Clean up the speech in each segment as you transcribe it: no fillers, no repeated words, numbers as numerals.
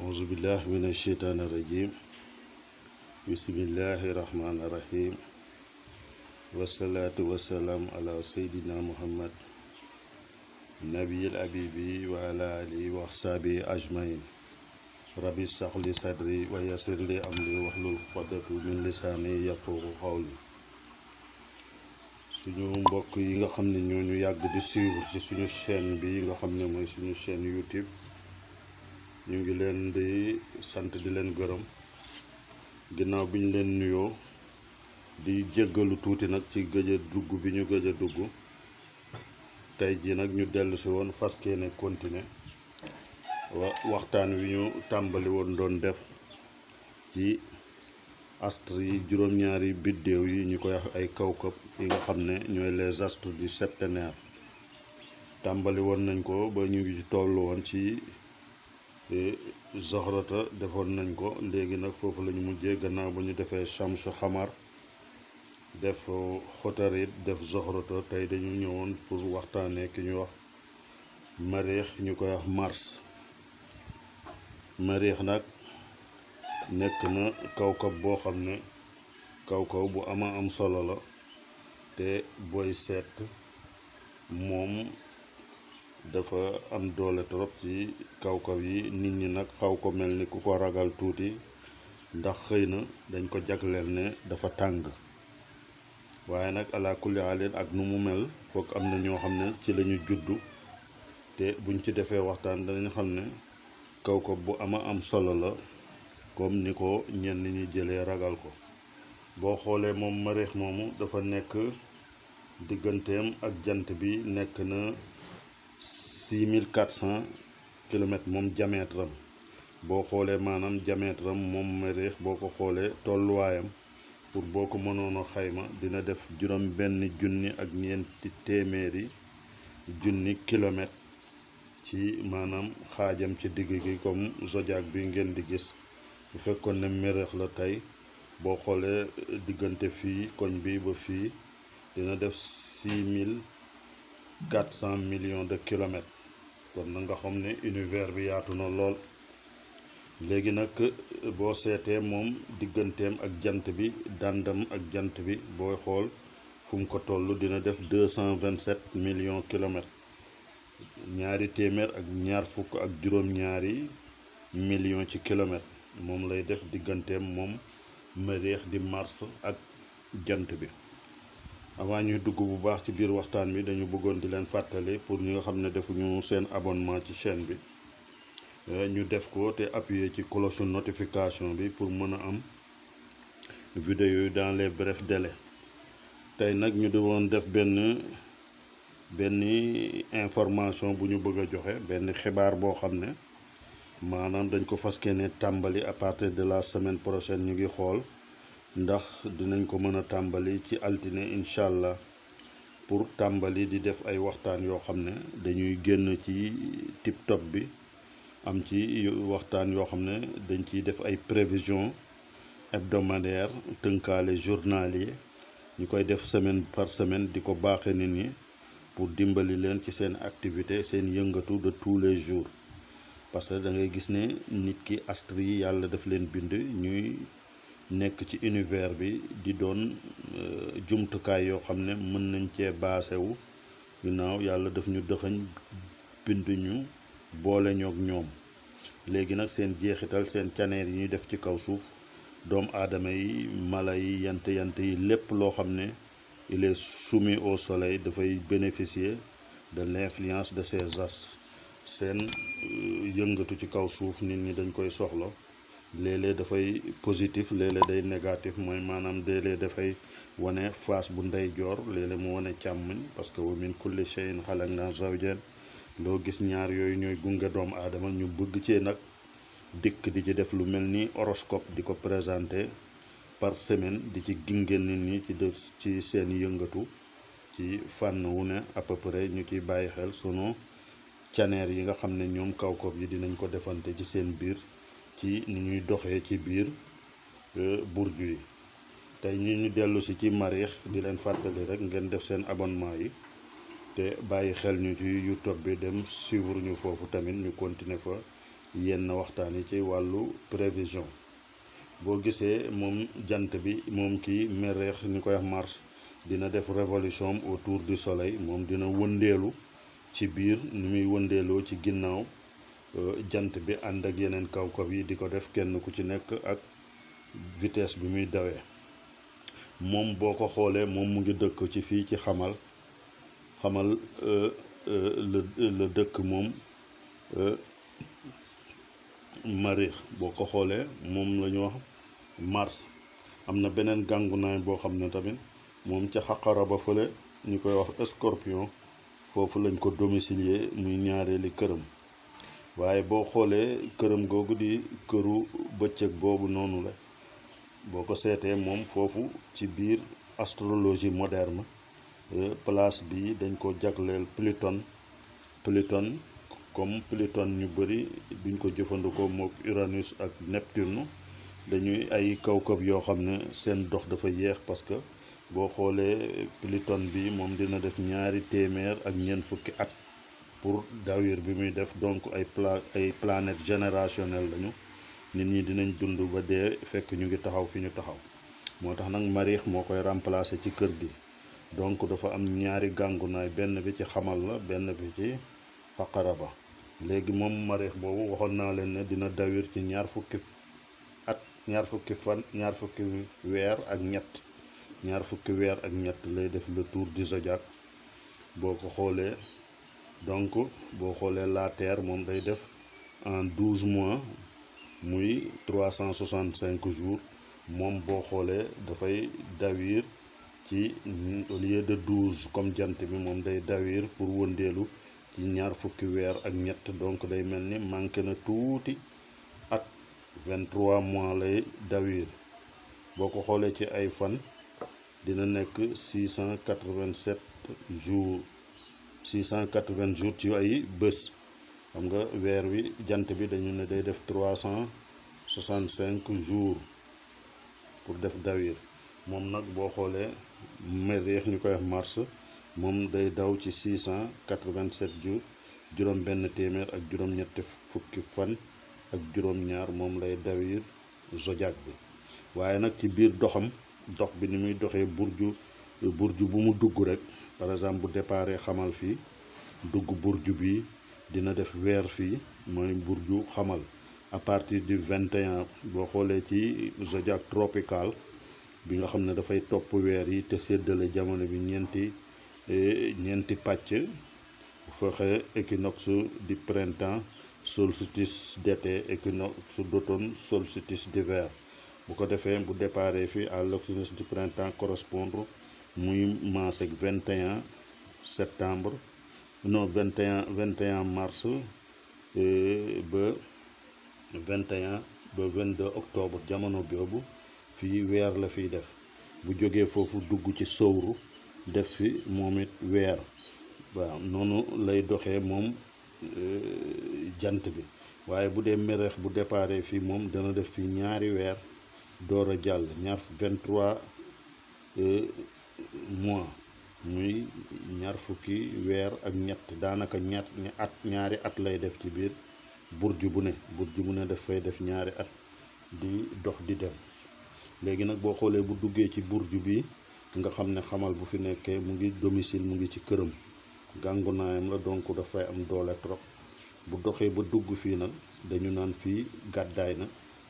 أعوذ بالله من الشيطان الرجيم بسم الله الرحمن الرحيم والصلاة والسلام على سيدنا محمد نبي الأبيبي وعلى آله وصحبه أجمعين ربي اشرح لي صدري ويسر لي أمري واحلل عقدة من لساني يفقهوا قولي suñu mbokk yi nga xam ne ñoo ñu yàgg di suivre ci suñu chaîne bi nga xam ne mooy suñu chaîne YouTube ñu ngi leen di sant di leen gërëm ginnaaw bi ñu leen nuyoo di jéggalu tuuti nag ci gëj a dugg bi ñu gëj a dugg tey ji nag ñu dellu si woon fas yéene continuer waxtaan wi ñu tàmbali woon doon def ci astres yi juróom-ñaari biddéew yi ñu koy wax ay kawkab yi nga xam ne ñooy les astres du septénaire tàmbali woon nañ ko ba ñu ngi ci tollu woon ci Zohrata defoon nañ ko léegi nag foofu la ñu mujjee gannaaw ba ñu defee Shamsu Xamar def Xotarit def Zohrata tey dañu ñëwoon pour waxtaanee ki ñu wax Mariix ñu koy wax Mars. Mariix nag nekk na kawkab boo xam ne kawkaw bu am solo la te booy seet moom dafa am doole trop ci kawkaw yi nit ñi nag xaw ko mel ni ku ko ragal tuuti ndax xëy na dañ ko jagleel ne dafa tàng waaye nag ala kulli haalin ak nu mu mel foog am na ñoo xam ne ci lañu juddu te buñ ci defee waxtaan danañ xam ne kawkab bu am solo la comme ni ko ñenn ñi jëlee ragal ko boo xoolee moom Mariix moomu dafa nekk digganteem ak jant bi nekk na 6400 kilomètres moom diamètre am boo xoolee maanaam diamètre am moom Mariix boo ko xoolee tolluwaayam pour boo ko mënoon a xayma dina def juróom benn junni ak ñeenti téeméeri junni kilomètres ci maanaam xaajam ci digg gi comme zodiaque bi ngeen di gis bu fekkoon ne Mariix la tey boo xoolee diggante fii koñ bi ba fii dina def 6400 millions de kilomètres kon na nga xam ne univers bi yaatu na lool léegi nag boo seetee moom digganteem ak jant bi dàndam ak jant bi booy xool fu mu ko toll dina def 227 millions kilomètres ñaari téeméer ak ñaar fukk ak juróom-ñaari millions ci kilomètres moom lay def digganteem moom Mariix di Mars ak jant bi. avant ñuy dugg bu baax ci biir waxtaan bi dañu bëggoon di leen fàttali pour ñi nga xam ne defuñu seen abonnement ci chaîne bi ñu def ko te appuyer ci cloche notification bi pour mën a am vidéo yi dans les brefs délais. tey nag ñu doon def benn information bu ñu bëgg a joxe benn xibaar boo xam ne maanaam dañ ko fas yéene tàmbali à partir de la semaine prochaine ñu ngi xool ndax dinañ ko mën a tàmbali ci altine incha allah pour tàmbali di def ay waxtaan yoo xam ne dañuy génn ci TikTok bi am ci waxtaan yoo xam ne dañ ciy def ay prévisions hebdomadaires tënkaale journalier ñu koy def semaine par semaine di ko baaxee nit ñi pour dimbali leen ci seen activité seen yëngatu de tous les jours parce que da ngay gis ne nit ki astre yi yàlla daf leen bind ñuy nekk ci univers bi di doon jumtukaay yoo xam ne mën nañ cee baasewu ginnaaw yàlla daf ñu dëxëñ bind ñu boole ñoog ñoom léegi nag seen jeexital seen caneer yi ñuy def ci kaw suuf doomu aadama yi mala yi yant yi lépp loo xam ne il est soumis au soleil dafay bénéficier de l'influence de ces astres seen yëngatu ci kaw suuf nit ñi dañ koy soxla léeg-léeg dafay positif léeg-léeg day négatif mooy maanaam léeg-léeg dafay wane face bu ndeyjoor léeg-léeg mu wane càmmoñ parce que wa min kulli shay'in khalaqna zawjayn loo gis ñaar yooyu ñooy gunge doomu aadama ñu bëgg cee nag dikk di ci def lu mel ni horoscope di ko présenter par semaine di ci gunge nit ñi ci seen yëngatu ci fànn wu ne à peu près ñu ciy bàyyi xel sunu caneer yi nga xam ne ñoom kawkab yi dinañ ko defante ci seen biir ci ni ñuy doxee ci biir burju yi tey ñu dellu si ci Mariix di leen fàttali rek ngeen def seen abonnement yi te bàyyi xel ñu ci YouTube bi dem suivre ñu foofu tamit ñu continuer fa yenn waxtaan yi ci wàllu prévision. boo gisee moom jant bi moom kii Mériix ñu koy wax Mars dina def révolution autour du soleil, moom dina wëndeelu ci biir ni muy wëndeeloo ci ginnaaw jant bi ànd ak yeneen kawkab yi di ko def kenn ku ci nekk ak vitesse bi muy dawee. moom boo ko xoolee moom mu ngi dëkk ci fii ci xamal la dëkk moom Mériix. boo ko xoolee moom la ñu wax Mars. am na beneen gàngunaay boo xam ne tamit moom ca xaqara ba fële ñu koy wax Scorpion, foofu lañ ko domicilier muy ñaareeli këram. waaye boo xoolee këram googu di këru bëccëg boobu noonu la boo ko seetee moom foofu ci biir astrologie moderne place bi dañ ko jagleel Pluton comme Pluton ñu bëri duñ ko jëfandikoo mook Uranus ak Neptune dañuy ay kawkab yoo xam ne seen dox dafa yéex, parce que boo xoolee Pluton bi moom dina def 200 fukki at pour dawir bi muy def. donc ay planète générationnelle lañu, nit ñi dinañ dund ba dee fekk ñu ngi taxaw fi ñu taxaw. moo tax nag Mériix moo koy remplacer ci kër gi. donc dafa am ñaari gàngunaay, benn bi ci xamal la, benn bi ci xaqara ba. léegi moom Mériix boobu waxoon naa leen ne dina dawir ci 20 fukki at 20 fukki fan 20 fukki weer ak ñett 20 fukki weer ak ñett lay def le tour du zodiaque. boo ko xoolee donc boo xoolee la Terre moom day def en 12 mois muy 365 jours. moom boo xoolee dafay dawir ci au lieu de 12 comme jant bi, moom day dawir pour wëndeelu ci 20 fukki weer ak ñett. donc day mel ni manqué na tuuti at, 23 mois lay dawir. boo ko xoolee ci ay fan dina nekk 687 jours 680 jours ci ay bés. xam nga weer wi jant bi dañu ne day def 365 jours pour def dawir. moom nag boo xoolee Mériix ñu koy wax Mars, moom day daw ci 687 jours, juróom benn téeméer ak juróom ñetti fukki fan ak juróom ñaar moom lay dawir zodiaque bi. waaye nag ci biir dox bi ni muy doxee burju bu mu dugg rek, par exemple bu déparé xamal fii dugg burju bi dina def weer fii mooy burju xamal. à partir du 21 boo xoolee ci zodiaque tropical bi nga xam ne dafay topp weer yi te séddale jamono bi ñeenti pàcc, fexe équinoxe du printemps, solstice d'été, équinoxe d'automne, solstice d'hiver. bu ko defee bu déparé fii à l'équinoxe du printemps correspondre muy maas ak 21 septembre non 21 mars ba 21 ba 22 octobre. jamono boobu fii weer la fiy def. bu jógee foofu dugg ci sowru def fi moom it weer. waaw noonu lay doxee moom jant bi. waaye bu dee Mériix bu déparé fii moom dana def fii ñaari weer door a jàll 23 mois muy 20 fukki weer ak ñett. daanaka ñaari at lay def ci biir burju bu ne daf fay def ñaari at di dox di dem. léegi nag boo xoolee bu duggee ci burju bi nga xam ne xamal bu fi nekkee mu ngi domicile, mu ngi ci këram, gàngunaayam la, donc dafay am doole trop. bu doxee ba dugg fii nag dañu naan fii gàddaay na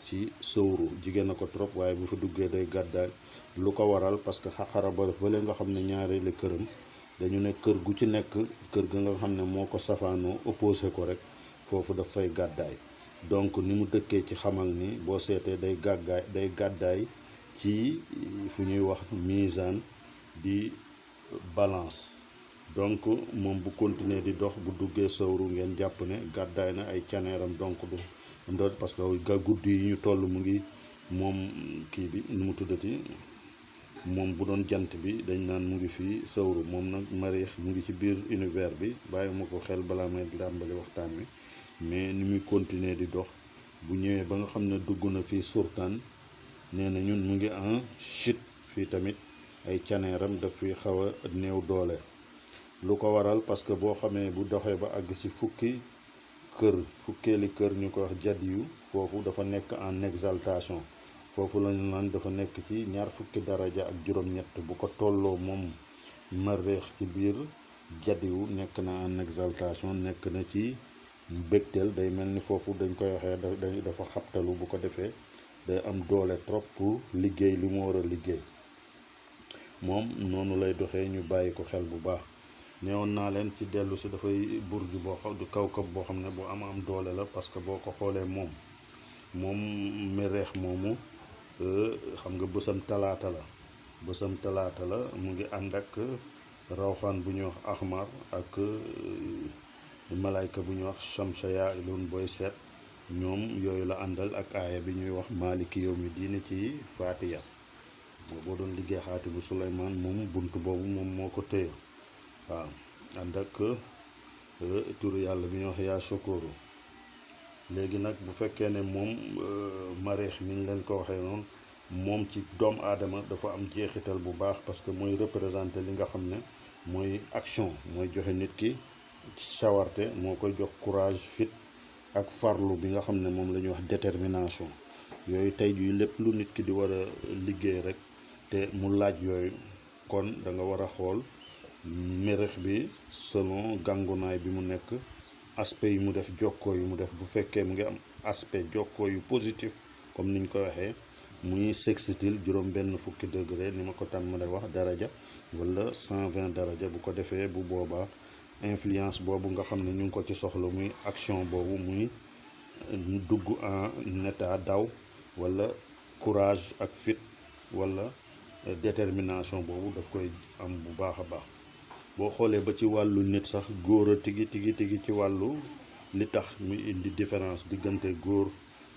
ci sowru, jigéen na ko trop, waaye bu fa duggee day gàddaay. lu ko waral parce que xaqara ba fële nga xam ne ñaareeli këram dañu ne kër gu ci nekk kër ga nga xam ne moo ko safaanoo opposé ko rek foofu daf fay gàddaay. donc ni mu dëkkee ci xamal ni boo seetee day gàddaay ci fu ñuy wax misaan di balance. donc moom bu continuer di dox bu duggee sowru ngeen jàpp ne gàddaay na ay caneeram. donc du parce que guddi yi ñu toll mu ngi moom kii bi nu mu tuddati, moom bu doon jant bi dañ naan mu ngi fii sowru. moom nag Mériix mu ngi ci biir univers bi, bàyyi ma ko xel balaa may dàmbali waxtaan wi. mais ni muy continuer di dox bu ñëwee ba nga xam ne dugg na fii surtaan nee na ñun mu ngi en chute. fii tamit ay caneeram daf fi xaw a néew doole. lu ko waral parce que boo xamee bu doxee ba àgg ci fukki kër fukkeeli kër ñu ko wax jadiyu foofu dafa nekk en exaltation foofu lañu naan dafa nekk ci ñaar fukki daraja ak juróom-ñett bu ko tolloo moom Mariix ci biir jadiyu nekk na en exaltation nekk na ci mbégteel day mel ni foofu dañ koy waxee dafa xabtalu bu ko defee day am doole trop pour liggéey li mu war a liggéey moom noonu lay doxee ñu bàyyi ko xel bu baax. neewoon naa leen ci dellu si dafay burju boo xam du kawkab boo xam ne bu am doole la parce que boo ko xoolee moom Mariix moomu xam nga bësam talaata la mu ngi ànd ak rawxaan bu ñuy wax ahmar ak malayka bu ñuy wax shamsaya ilun booy seet ñoom yooyu la àndal ak aaya bi ñuy wax maaliki yawmi diini ci faatiya boo doon liggéey xaatimu Suleymaan moom bunt boobu moom moo ko téye waaw ànd ak turu yàlla bi ñuy wax yaa shukuru léegi nag bu fekkee ne moom Mariix ni ñu leen ko waxee noonu moom ci doomu aadama dafa am jeexital bu baax parce que mooy représenté li nga xam ne mooy action mooy joxe nit ki sawarte moo koy jox courage fit ak farlu bi nga xam ne moom la ñuy wax détermination yooyu tey jii lépp lu nit ki di war a liggéey rek te mu laaj yooyu kon da nga war a xool Mariix bi selon gàngunaay bi mu nekk aspect yi mu def jokkoo yu mu def bu fekkee mu ngi am aspect jokkoo yu positif comme niñ ko waxee muy sextile juróom benn fukki degré ni ma ko tàmm wax daraja wala 120 daraja bu ko defee bu boobaa influence boobu nga xam ne ñu ngi ko ci soxla muy action boobu muy dugg en état daw wala courage ak fit wala détermination boobu daf koy am bu baax a baax boo xoolee ba ci wàllu nit sax góor a tigi ci wàllu li tax muy indi différence diggante góor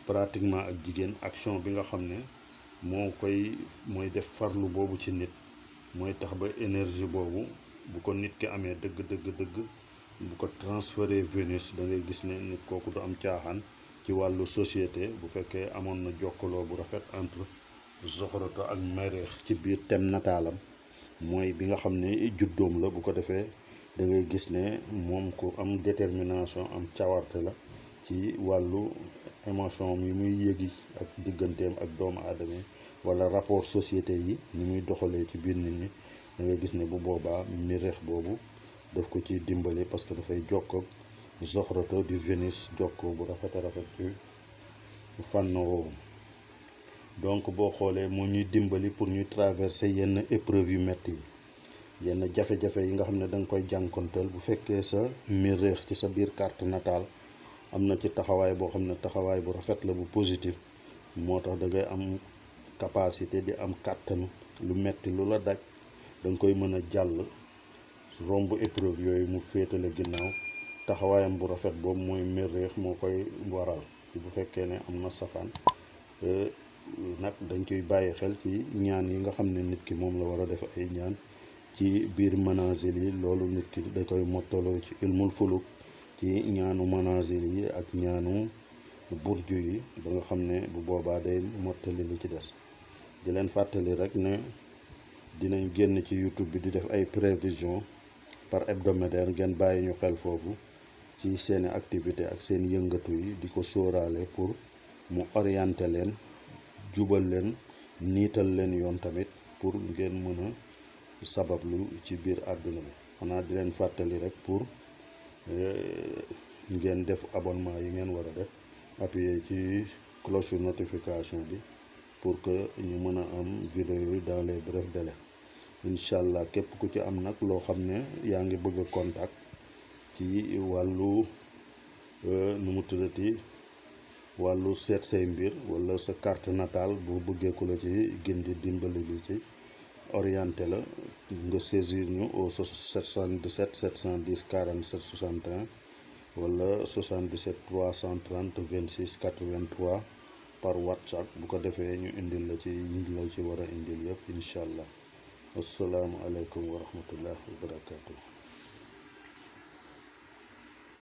pratiquement ak jigéen action bi nga xam ne mooy def farlu boobu ci nit mooy tax ba énergie boobu bu ko nit ki amee dëgg bu ko transféré Vénus da ngay gis ne nit kooku du am caaxaan ci wàllu société bu fekkee amoon na jokkaloo bu rafet entre Zoxrata ak Mariix ci biir thème nataalam mooy bi nga xam ne juddoom la bu ko defee da ngay gis ne moom ku am détermination am cawarte la ci wàllu émotion yi muy yëgi ak digganteem ak doomu aadama yi wala rapport société yi ni muy doxalee ci biir nit ñi da ngay gis ne bu boobaa Mariix boobu daf ko ci dimbali parce que dafay jokkoo Zoxrata di Vénus jokkoo bu rafet ci fànn woowu donc boo xoolee moo ñuy dimbali pour ñuy traverser yenn épreuve yu metti yi yenn jafe-jafe yi nga xam ne da nga koy jànkonteel bu fekkee sa Mariix ci sa biir carte natale am na ci taxawaay boo xam ne taxawaay bu rafet la bu positif moo tax da ngay am capacité di am kàttan lu metti lu la daj da nga koy mën a jàll romb épreuve yooyu mu féetale ginnaaw taxawaayam bu rafet boobu mooy Mariix moo koy waral bu fekkee ne am na safaan nag dañ koy bàyyi xel ci ñaan yi nga xam ne nit ki moom la war a def ay ñaan ci biir manazil yi loolu nit ki da koy mottaloo ci ilmul fuluk ci ñaanu manazil yi ak ñaanu burju yi ba nga xam ne bu boobaa day mottali li ci des di leen fàttali rek ne dinañ génn ci YouTube bi di def ay prévision par hebdomadaire ngeen bàyyi ñu xel foofu ci seeni activité ak seen yëngatu yi di ko sóoraale pour mu orienté leen jubal leen niital leen yoon tamit pour ngeen mën a sabablu ci biir àdduna bi xanaa di leen fàttali rek pour ngeen def abonnement yi ngeen war a def appuyer ci cloche notification bi pour que ñu mën a am vidéo yi dans les brefs délais incha allah képp ku ci am nag loo xam ne yaa ngi bëgg a contact ci wàllu nu mu tuddati wàllu seet say mbir wala sa carte natale bu bëggee ku la ci gindi dimbali li ci orienté la nga saisir ñu au 77 710 47 61 wala 77 330 26 83 par WhatsApp bu ko defee ñu indil la ci war a indil yëpp incha allah assalaamu aleykum wa rahmatullah wa barakatuh